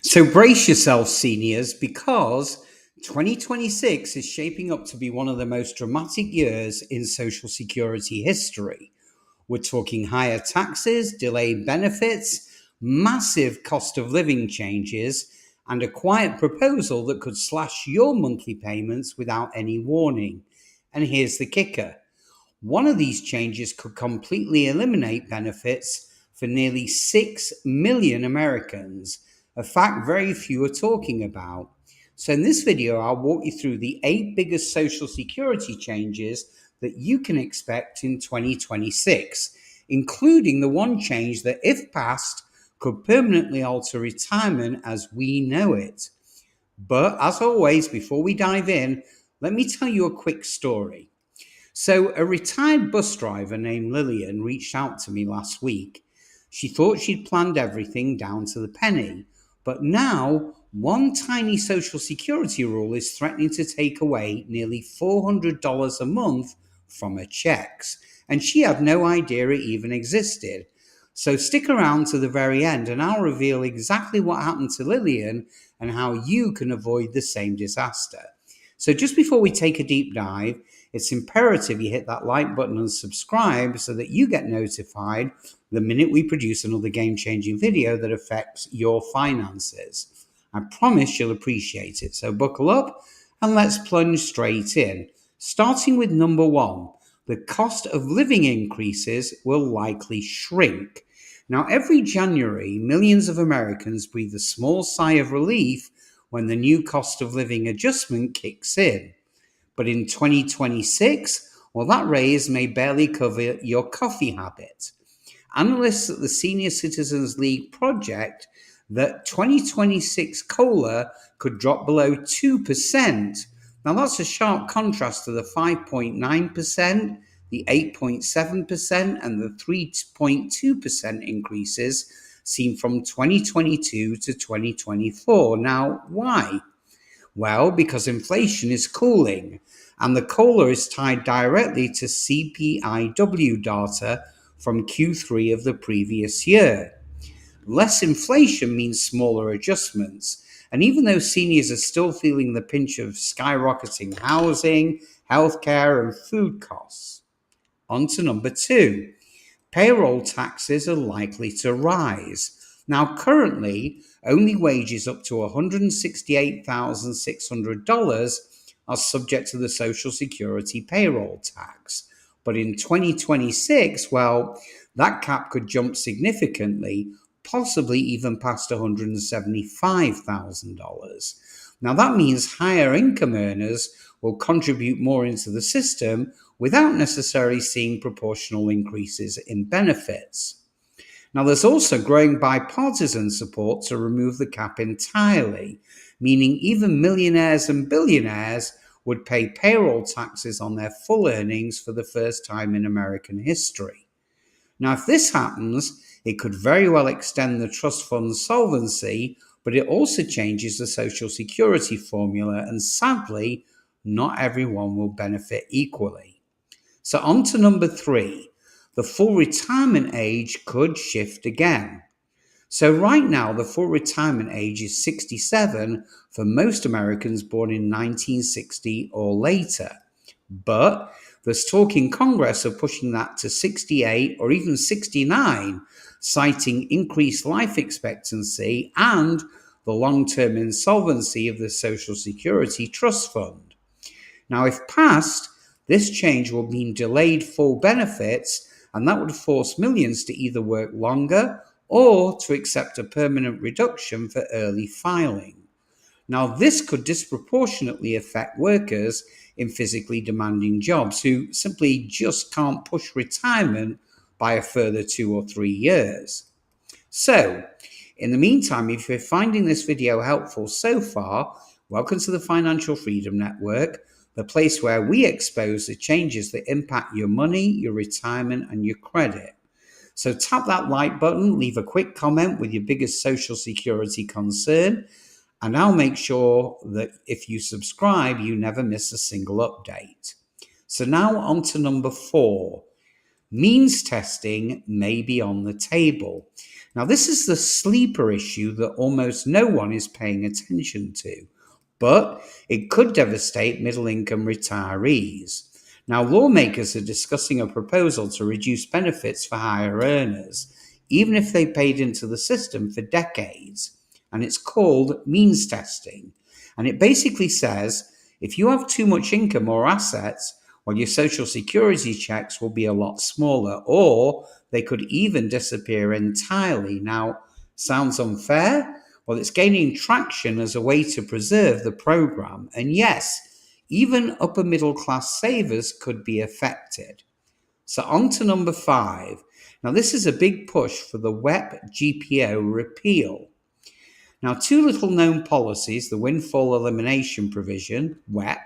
So brace yourselves, seniors, because 2026 is shaping up to be one of the most dramatic years in Social Security history. We're talking higher taxes, delayed benefits, massive cost of living changes, and a quiet proposal that could slash your monthly payments without any warning. And here's the kicker: one of these changes could completely eliminate benefits for nearly 6 million Americans, a fact very few are talking about. So, in this video, I'll walk you through the 8 biggest Social Security changes that you can expect in 2026, including the one change that, if passed, could permanently alter retirement as we know it. But as always, before we dive in, let me tell you a quick story. So, a retired bus driver named Lillian reached out to me last week. She thought she'd planned everything down to the penny, but now one tiny Social Security rule is threatening to take away nearly $400 a month from her checks, and she had no idea it even existed. So, stick around to the very end, and I'll reveal exactly what happened to Lillian and how you can avoid the same disaster. So, just before we take a deep dive, it's imperative you hit that like button and subscribe so that you get notified the minute we produce another game-changing video that affects your finances. I promise you'll appreciate it. So buckle up and let's plunge straight in. Starting with number 1, the cost of living increases will likely shrink. Now, every January, millions of Americans breathe a small sigh of relief when the new cost of living adjustment kicks in. But in 2026, well, that raise may barely cover your coffee habit. Analysts at the Senior Citizens League project that 2026 COLA could drop below 2%. Now, that's a sharp contrast to the 5.9%, the 8.7%, and the 3.2% increases seen from 2022 to 2024. Now, why? Well, because inflation is cooling, and the COLA is tied directly to CPIW data from Q3 of the previous year. Less inflation means smaller adjustments, and even though seniors are still feeling the pinch of skyrocketing housing, healthcare, and food costs. On to number 2. Payroll taxes are likely to rise. Now, currently, only wages up to $168,600 are subject to the Social Security payroll tax. But in 2026, well, that cap could jump significantly, possibly even past $175,000. Now, that means higher income earners will contribute more into the system without necessarily seeing proportional increases in benefits. Now, there's also growing bipartisan support to remove the cap entirely, meaning even millionaires and billionaires would pay payroll taxes on their full earnings for the first time in American history. Now, if this happens, it could very well extend the trust fund solvency, but it also changes the Social Security formula, and sadly, not everyone will benefit equally. So, on to number 3. The full retirement age could shift again. So, right now, the full retirement age is 67 for most Americans born in 1960 or later. But there's talk in Congress of pushing that to 68 or even 69, citing increased life expectancy and the long-term insolvency of the Social Security Trust Fund. Now, if passed, this change will mean delayed full benefits, and that would force millions to either work longer or to accept a permanent reduction for early filing. Now, this could disproportionately affect workers in physically demanding jobs who simply just can't push retirement by a further 2 or 3 years. So, in the meantime, if you're finding this video helpful so far, welcome to the Financial Freedom Network, the place where we expose the changes that impact your money, your retirement, and your credit. So tap that like button, leave a quick comment with your biggest Social Security concern, and I'll make sure that if you subscribe, you never miss a single update. So now on to number 4. Means testing may be on the table. Now, this is the sleeper issue that almost no one is paying attention to, but it could devastate middle income retirees. Now, lawmakers are discussing a proposal to reduce benefits for higher earners, even if they paid into the system for decades. And it's called means testing. And it basically says if you have too much income or assets, well, your social security checks will be a lot smaller, or they could even disappear entirely. Now, sounds unfair? Well, it's gaining traction as a way to preserve the program. And yes, even upper middle class savers could be affected. So, on to number 5. Now, this is a big push for the WEP GPO repeal. Now, two little known policies, the windfall elimination provision, WEP,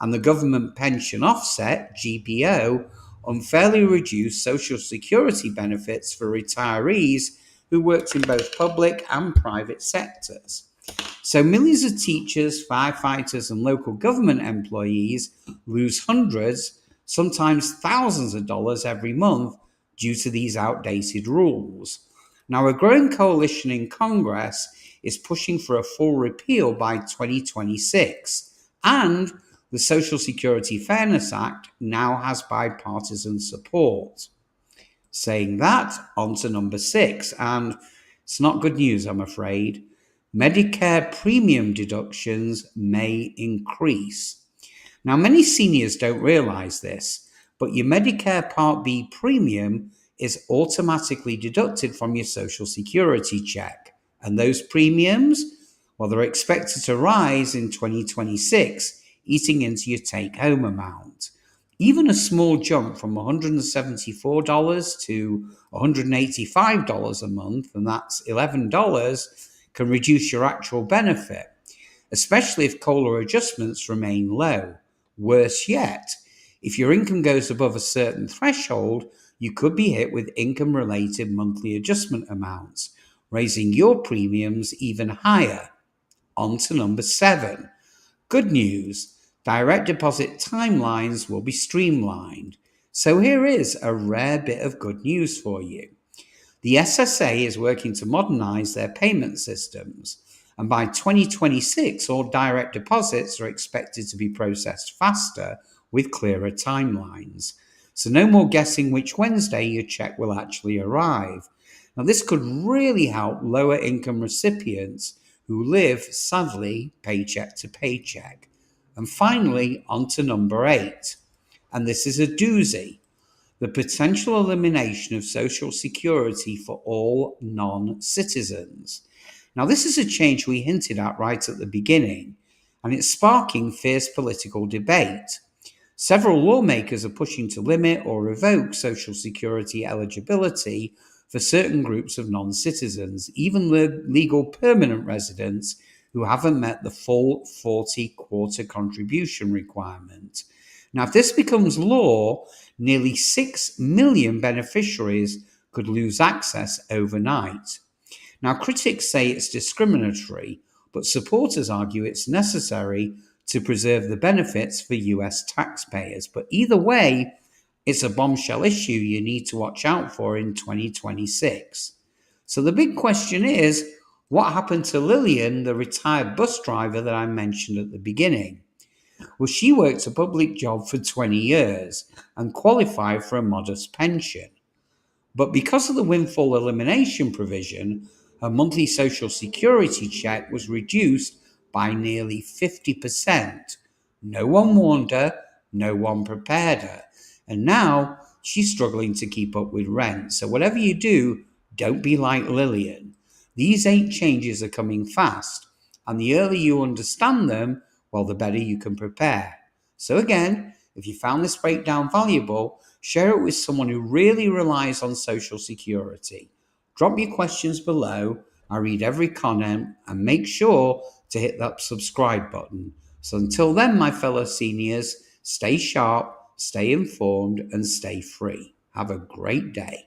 and the government pension offset, GPO, unfairly reduce Social Security benefits for retirees who worked in both public and private sectors. So millions of teachers, firefighters, and local government employees lose hundreds, sometimes thousands of dollars every month due to these outdated rules. Now, a growing coalition in Congress is pushing for a full repeal by 2026, and the Social Security Fairness Act now has bipartisan support. Saying that, on to number 6, and it's not good news, I'm afraid. Medicare premium deductions may increase. Now, many seniors don't realize this, but your Medicare Part B premium is automatically deducted from your Social Security check. And those premiums, well, they're expected to rise in 2026, eating into your take-home amount. Even a small jump from $174 to $185 a month, and that's $11, can reduce your actual benefit, especially if COLA adjustments remain low. Worse yet, if your income goes above a certain threshold, you could be hit with income-related monthly adjustment amounts, raising your premiums even higher. On to number 7. Good news. Direct deposit timelines will be streamlined. So here is a rare bit of good news for you. The SSA is working to modernize their payment systems, and by 2026, all direct deposits are expected to be processed faster with clearer timelines. So no more guessing which Wednesday your check will actually arrive. Now, this could really help lower income recipients who live, sadly, paycheck to paycheck. And finally, on to number 8. And this is a doozy. The potential elimination of Social Security for all non-citizens. Now, this is a change we hinted at right at the beginning, and it's sparking fierce political debate. Several lawmakers are pushing to limit or revoke Social Security eligibility for certain groups of non-citizens, even legal permanent residents who haven't met the full 40-quarter contribution requirement. Now, if this becomes law, nearly 6 million beneficiaries could lose access overnight. Now, critics say it's discriminatory, but supporters argue it's necessary to preserve the benefits for US taxpayers. But either way, it's a bombshell issue you need to watch out for in 2026. So the big question is, what happened to Lillian, the retired bus driver that I mentioned at the beginning? Well, she worked a public job for 20 years and qualified for a modest pension. But because of the windfall elimination provision, her monthly Social Security check was reduced by nearly 50%. No one warned her, no one prepared her. And now she's struggling to keep up with rent. So whatever you do, don't be like Lillian. These 8 changes are coming fast, and the earlier you understand them, well, the better you can prepare. So again, if you found this breakdown valuable, share it with someone who really relies on Social Security. Drop your questions below. I read every comment, and make sure to hit that subscribe button. So until then, my fellow seniors, stay sharp, stay informed, and stay free. Have a great day.